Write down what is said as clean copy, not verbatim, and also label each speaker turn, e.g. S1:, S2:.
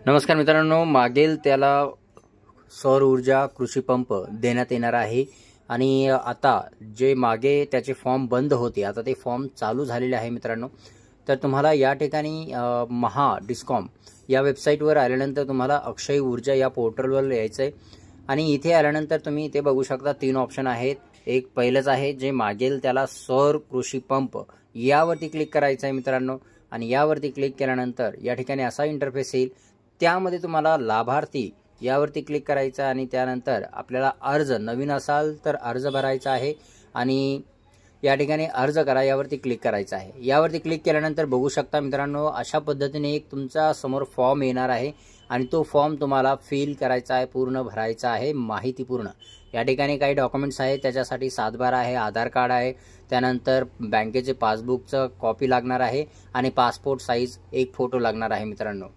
S1: नमस्कार मित्रांनो, मागेल त्याला सौर ऊर्जा कृषी पंप देण्यात येणार आहे आणि आता जे मागे त्याचे फॉर्म बंद होते आता ते फॉर्म चालू झालेले आहे मित्रांनो। तर तुम्हाला या ठिकाणी महा डिस्कॉम या वेबसाईटवर आल्यानंतर तुम्हाला अक्षय ऊर्जा या पोर्टलवर यायचं आहे आणि इथे आल्यानंतर तुम्ही इथे बघू शकता 3 ऑप्शन आहेत। एक पहिलंच आहे जे मागेल त्याला सौर कृषी पंप, यावरती क्लिक करायचं आहे मित्रांनो आणि यावरती क्लिक केल्यानंतर या ठिकाणी असा इंटरफेस येईल। त्यामध्ये तुम्हाला लाभार्थी यावरती क्लिक करायचं आणि त्यानंतर आपल्याला अर्ज नवीन असाल तर अर्ज भरायचा आहे आणि या ठिकाणी अर्ज करा यावरती क्लिक करायचं आहे। यावरती क्लिक केल्यानंतर बघू शकता मित्रांनो, अशा पद्धतीने एक तुमच्या समोर फॉर्म येणार आहे आणि तो फॉर्म तुम्हाला फिल करायचा आहे, पूर्ण भरायचा आहे, माहिती पूर्ण। या ठिकाणी काही डॉक्युमेंट्स आहेत, त्याच्यासाठी 7/12 आहे, आधार कार्ड आहे, त्यानंतर बँकेचे पासबुकचं कॉपी लागणार आहे आणि पासपोर्ट साईज एक फोटो लागणार आहे मित्रांनो।